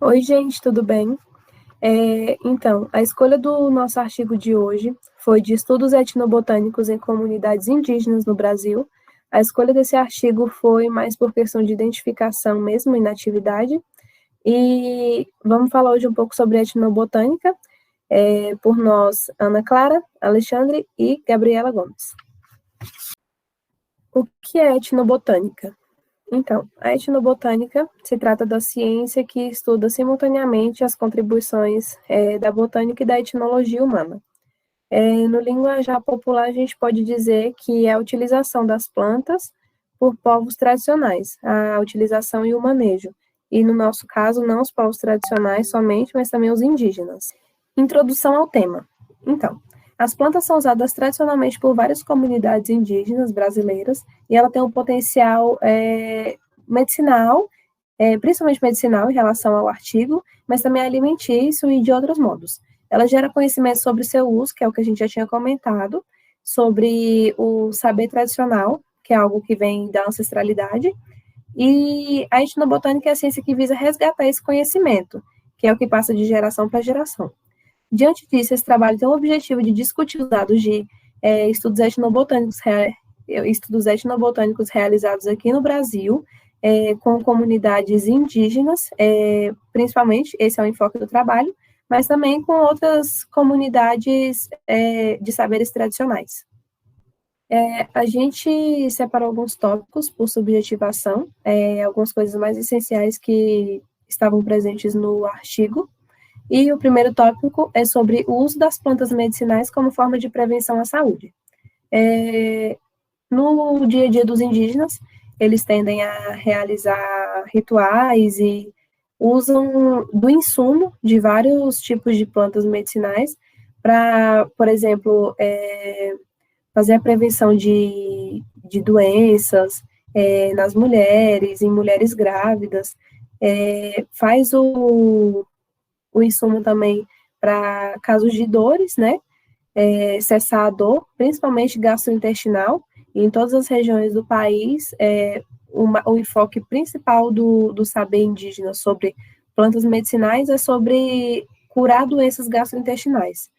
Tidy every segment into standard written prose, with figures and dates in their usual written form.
Oi, gente, tudo bem? Então, a escolha do nosso artigo de hoje foi de estudos etnobotânicos em comunidades indígenas no Brasil. A escolha desse artigo foi mais por questão de identificação mesmo e natividade. E vamos falar hoje um pouco sobre etnobotânica, por nós, Ana Clara, Alexandre e Gabriela Gomes. O que é etnobotânica? Então, a etnobotânica se trata da ciência que estuda simultaneamente as contribuições da botânica e da etnologia humana. No linguajar popular, a gente pode dizer que é a utilização das plantas por povos tradicionais, a utilização e o manejo. E, no nosso caso, não os povos tradicionais somente, mas também os indígenas. Introdução ao tema. Então, as plantas são usadas tradicionalmente por várias comunidades indígenas brasileiras e ela tem um potencial medicinal, principalmente medicinal em relação ao artigo, mas também alimentício e de outros modos. Ela gera conhecimento sobre seu uso, que é o que a gente já tinha comentado, sobre o saber tradicional, que é algo que vem da ancestralidade, e a etnobotânica é a ciência que visa resgatar esse conhecimento, que é o que passa de geração para geração. Diante disso, esse trabalho tem o objetivo de discutir os dados de estudos etnobotânicos realizados aqui no Brasil, com comunidades indígenas, principalmente, esse é o enfoque do trabalho, mas também com outras comunidades de saberes tradicionais. A gente separou alguns tópicos por subjetivação, algumas coisas mais essenciais que estavam presentes no artigo. E o primeiro tópico é sobre o uso das plantas medicinais como forma de prevenção à saúde. No dia a dia dos indígenas, eles tendem a realizar rituais e usam do insumo de vários tipos de plantas medicinais para, por exemplo, fazer a prevenção de doenças nas mulheres, em mulheres grávidas, faz o insumo também para casos de dores, né? Cessar a dor, principalmente gastrointestinal, e em todas as regiões do país, o enfoque principal do saber indígena sobre plantas medicinais é sobre curar doenças gastrointestinais.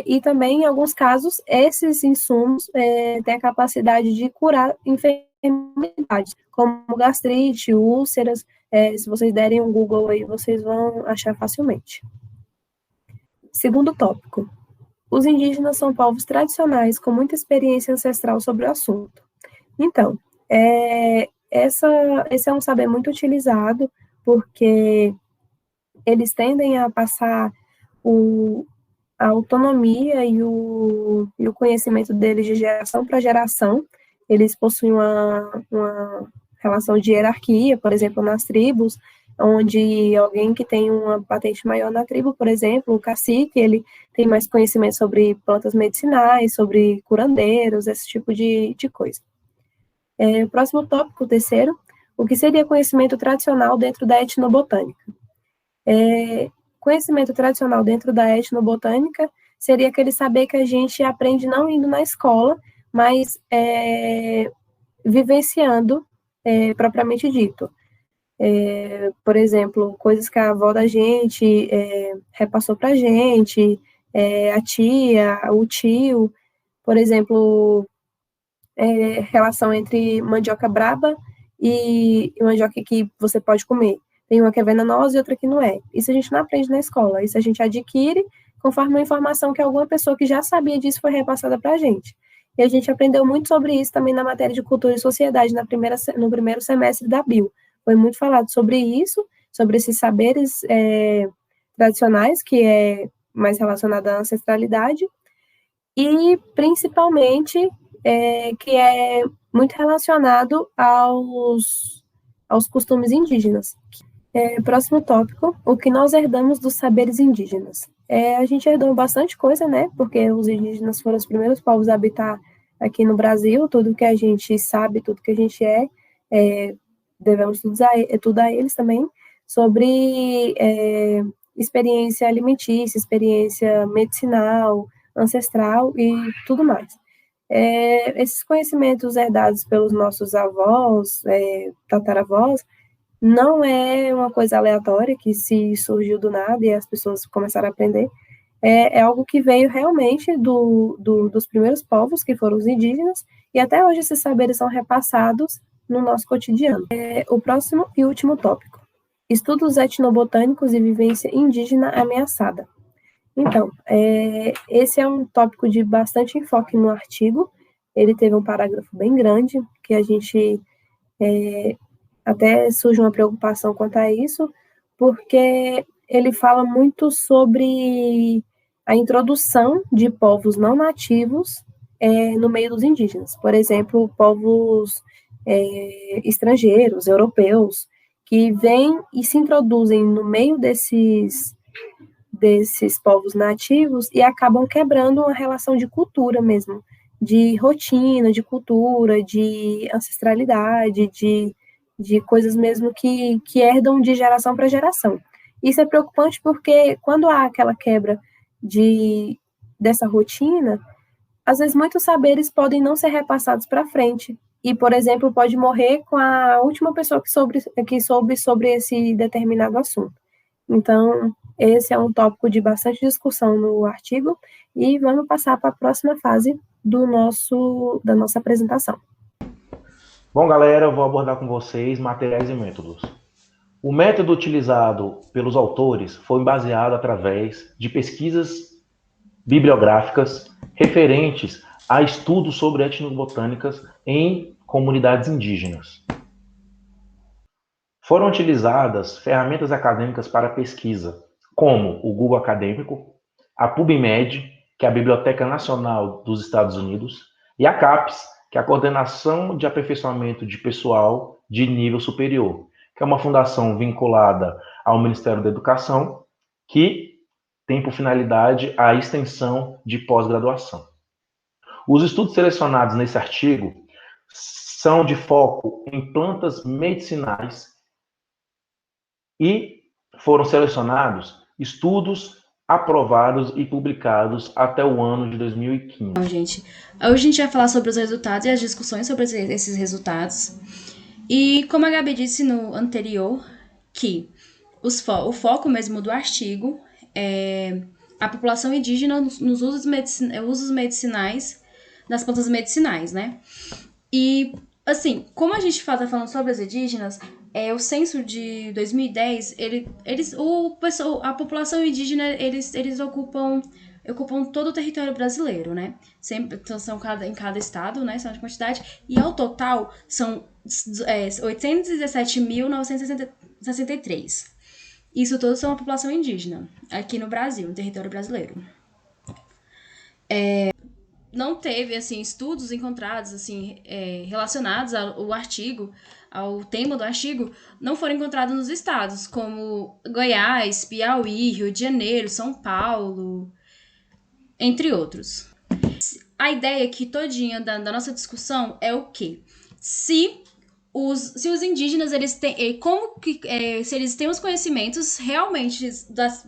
E também, em alguns casos, esses insumos têm a capacidade de curar enfermidades, como gastrite, úlceras. Se vocês derem um Google aí, vocês vão achar facilmente. Segundo tópico. Os indígenas são povos tradicionais com muita experiência ancestral sobre o assunto. Então, esse é um saber muito utilizado, porque eles tendem a passar a autonomia e o conhecimento deles de geração para geração. Eles possuem uma relação de hierarquia, por exemplo, nas tribos, onde alguém que tem uma patente maior na tribo, por exemplo, o cacique, ele tem mais conhecimento sobre plantas medicinais, sobre curandeiros, esse tipo de coisa. O próximo tópico, o terceiro, o que seria conhecimento tradicional dentro da etnobotânica? Conhecimento tradicional dentro da etnobotânica seria aquele saber que a gente aprende não indo na escola, mas vivenciando, propriamente dito. Por exemplo, coisas que a avó da gente repassou para a gente, a tia, o tio, por exemplo, relação entre mandioca braba e mandioca que você pode comer. Tem uma que é venenosa e outra que não é. Isso a gente não aprende na escola, isso a gente adquire conforme uma informação que alguma pessoa que já sabia disso foi repassada para a gente. E a gente aprendeu muito sobre isso também na matéria de cultura e sociedade, no primeiro semestre da Bio. Foi muito falado sobre isso, sobre esses saberes tradicionais, que é mais relacionado à ancestralidade, e principalmente que é muito relacionado aos costumes indígenas. Próximo tópico, o que nós herdamos dos saberes indígenas. A gente herdou bastante coisa, né? Porque os indígenas foram os primeiros povos a habitar aqui no Brasil. Tudo que a gente sabe, tudo que a gente devemos tudo a eles também, sobre experiência alimentícia, experiência medicinal, ancestral e tudo mais. Esses conhecimentos herdados pelos nossos avós, tataravós, não é uma coisa aleatória que se surgiu do nada e as pessoas começaram a aprender. É algo que veio realmente dos primeiros povos, que foram os indígenas, e até hoje esses saberes são repassados no nosso cotidiano. O próximo e último tópico: estudos etnobotânicos e vivência indígena ameaçada. Então, esse é um tópico de bastante enfoque no artigo. Ele teve um parágrafo bem grande, que a gente até surge uma preocupação quanto a isso, porque ele fala muito sobre a introdução de povos não nativos no meio dos indígenas. Por exemplo, povos estrangeiros, europeus, que vêm e se introduzem no meio desses povos nativos e acabam quebrando uma relação de cultura mesmo, de rotina, de cultura, de ancestralidade, de coisas mesmo que herdam de geração para geração. Isso é preocupante porque quando há aquela quebra dessa rotina, às vezes muitos saberes podem não ser repassados para frente. E, por exemplo, pode morrer com a última pessoa que soube sobre esse determinado assunto. Então, esse é um tópico de bastante discussão no artigo, e vamos passar para a próxima fase da nossa apresentação. Bom, galera, eu vou abordar com vocês materiais e métodos. O método utilizado pelos autores foi baseado através de pesquisas bibliográficas referentes a estudos sobre etnobotânicas em comunidades indígenas. Foram utilizadas ferramentas acadêmicas para pesquisa, como o Google Acadêmico, a PubMed, que é a Biblioteca Nacional dos Estados Unidos, e a CAPES, que é a Coordenação de Aperfeiçoamento de Pessoal de Nível Superior, que é uma fundação vinculada ao Ministério da Educação, que tem por finalidade a extensão de pós-graduação. Os estudos selecionados nesse artigo são de foco em plantas medicinais e foram selecionados estudos aprovados e publicados até o ano de 2015. Então, gente, hoje a gente vai falar sobre os resultados e as discussões sobre esses resultados. E como a Gabi disse no anterior, que o foco mesmo do artigo é a população indígena nos usos medicinais, das plantas medicinais, né? E, assim, como a gente tá falando sobre as indígenas, o censo de 2010, a população indígena, eles ocupam todo o território brasileiro, né? Sempre são em cada estado, né? São de quantidade. E ao total são 817.963. Isso todos são a população indígena aqui no Brasil, no território brasileiro. Não teve, assim, estudos encontrados, assim, relacionados ao artigo, ao tema do artigo, não foram encontrados nos estados, como Goiás, Piauí, Rio de Janeiro, São Paulo, entre outros. A ideia aqui todinha da nossa discussão é o quê? Se os indígenas, eles têm, se eles têm os conhecimentos realmente das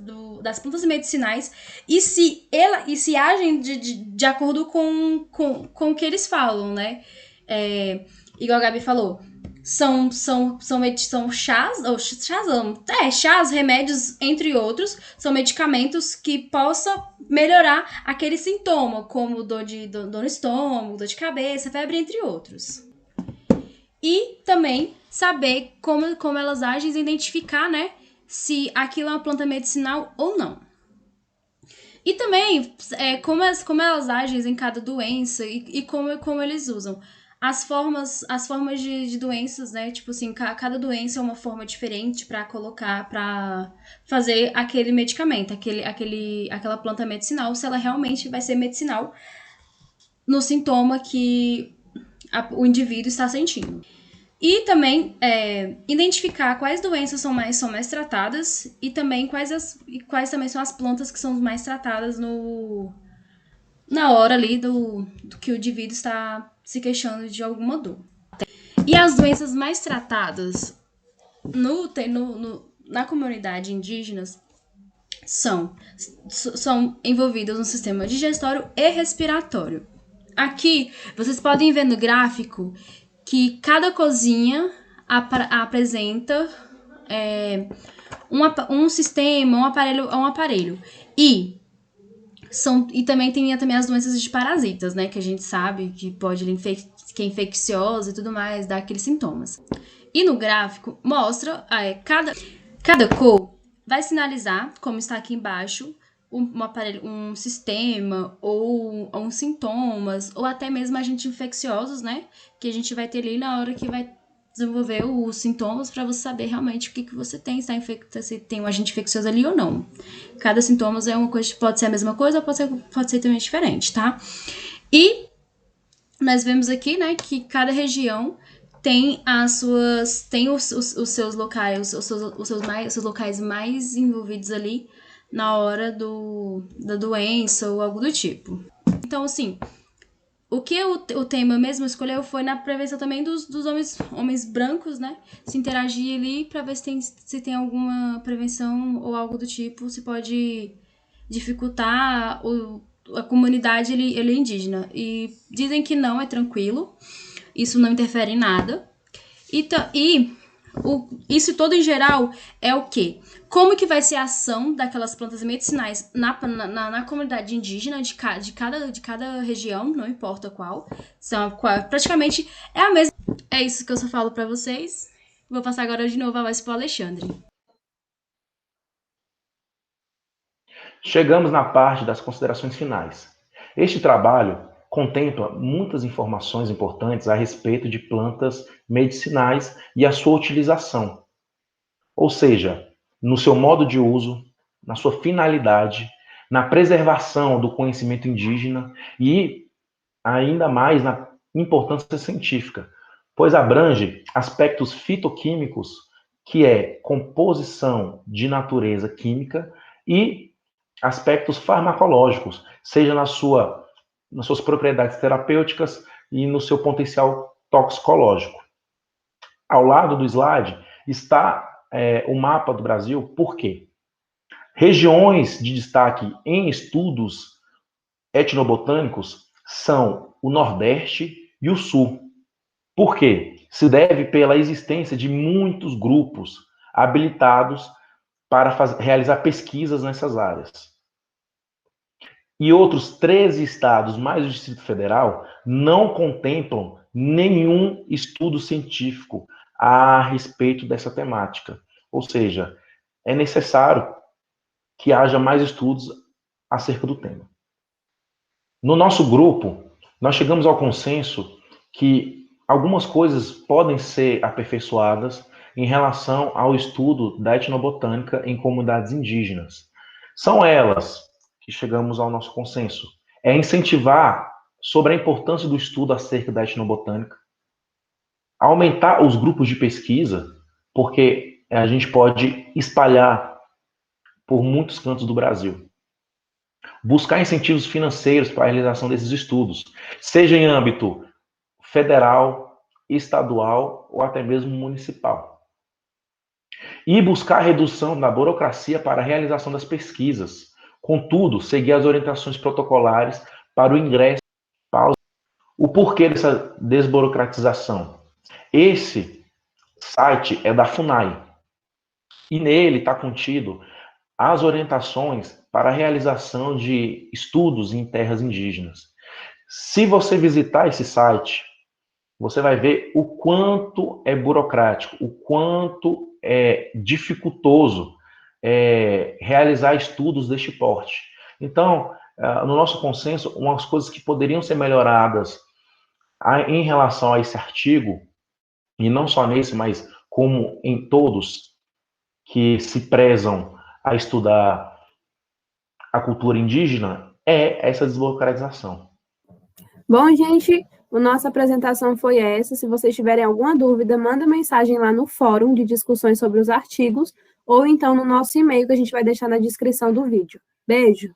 plantas medicinais e se agem de acordo com o que eles falam, né? Igual a Gabi falou, são chás, remédios, entre outros, são medicamentos que possam melhorar aquele sintoma, como dor no estômago, dor de cabeça, febre, entre outros. E também saber como elas agem, identificar, né, se aquilo é uma planta medicinal ou não. E também como elas agem em cada doença e como eles usam. As formas de doenças, né? Tipo assim, cada doença é uma forma diferente para fazer aquele medicamento, aquela planta medicinal, se ela realmente vai ser medicinal no sintoma que o indivíduo está sentindo. E também identificar quais doenças são mais tratadas e também quais também são as plantas que são mais tratadas na hora ali do que o indivíduo está se queixando de alguma dor. E as doenças mais tratadas na comunidade indígenas são envolvidas no sistema digestório e respiratório. Aqui, vocês podem ver no gráfico que cada cozinha, apresenta um sistema, um aparelho. E também tem também as doenças de parasitas, né? Que a gente sabe que pode que é infecciosa e tudo mais, dá aqueles sintomas. E no gráfico mostra cada cor vai sinalizar, como está aqui embaixo, um aparelho, um sistema ou uns sintomas, ou até mesmo agentes infecciosos, né? Que a gente vai ter ali na hora que vai desenvolver os sintomas para você saber realmente o que você tem, se tem um agente infeccioso ali ou não. Cada sintoma é uma coisa, pode ser a mesma coisa ou pode ser também diferente, tá? E nós vemos aqui, né, que cada região tem os seus locais, os seus locais mais envolvidos ali na hora da doença ou algo do tipo. Então, assim, o que o tema mesmo escolheu foi na prevenção também dos homens brancos, né? Se interagir ali para ver se tem alguma prevenção ou algo do tipo, se pode dificultar a comunidade ele indígena. E dizem que não, é tranquilo, isso não interfere em nada. Isso todo em geral é o quê? Como que vai ser a ação daquelas plantas medicinais na comunidade indígena de cada região, não importa qual. Praticamente é a mesma. É isso que eu só falo para vocês. Vou passar agora de novo a voz para o Alexandre. Chegamos na parte das considerações finais. Este trabalho contempla muitas informações importantes a respeito de plantas medicinais e a sua utilização. Ou seja, no seu modo de uso, na sua finalidade, na preservação do conhecimento indígena e ainda mais na importância científica, pois abrange aspectos fitoquímicos, que é composição de natureza química, e aspectos farmacológicos, seja nas suas propriedades terapêuticas e no seu potencial toxicológico. Ao lado do slide está o mapa do Brasil. Por quê? Regiões de destaque em estudos etnobotânicos são o Nordeste e o Sul. Por quê? Se deve pela existência de muitos grupos habilitados para realizar pesquisas nessas áreas. E outros 13 estados, mais o Distrito Federal, não contemplam nenhum estudo científico a respeito dessa temática. Ou seja, é necessário que haja mais estudos acerca do tema. No nosso grupo, nós chegamos ao consenso que algumas coisas podem ser aperfeiçoadas em relação ao estudo da etnobotânica em comunidades indígenas. São elas que chegamos ao nosso consenso. É incentivar sobre a importância do estudo acerca da etnobotânica, aumentar os grupos de pesquisa, porque a gente pode espalhar por muitos cantos do Brasil. Buscar incentivos financeiros para a realização desses estudos, seja em âmbito federal, estadual ou até mesmo municipal. E buscar a redução da burocracia para a realização das pesquisas. Contudo, seguir as orientações protocolares para o ingresso. O porquê dessa desburocratização? Esse site é da FUNAI. E nele está contido as orientações para a realização de estudos em terras indígenas. Se você visitar esse site, você vai ver o quanto é burocrático, o quanto é dificultoso realizar estudos deste porte. Então, no nosso consenso, umas coisas que poderiam ser melhoradas em relação a esse artigo, e não só nesse, mas como em todos que se prezam a estudar a cultura indígena, é essa desburocratização. Bom, gente, a nossa apresentação foi essa. Se vocês tiverem alguma dúvida, manda mensagem lá no fórum de discussões sobre os artigos, ou então no nosso e-mail que a gente vai deixar na descrição do vídeo. Beijo!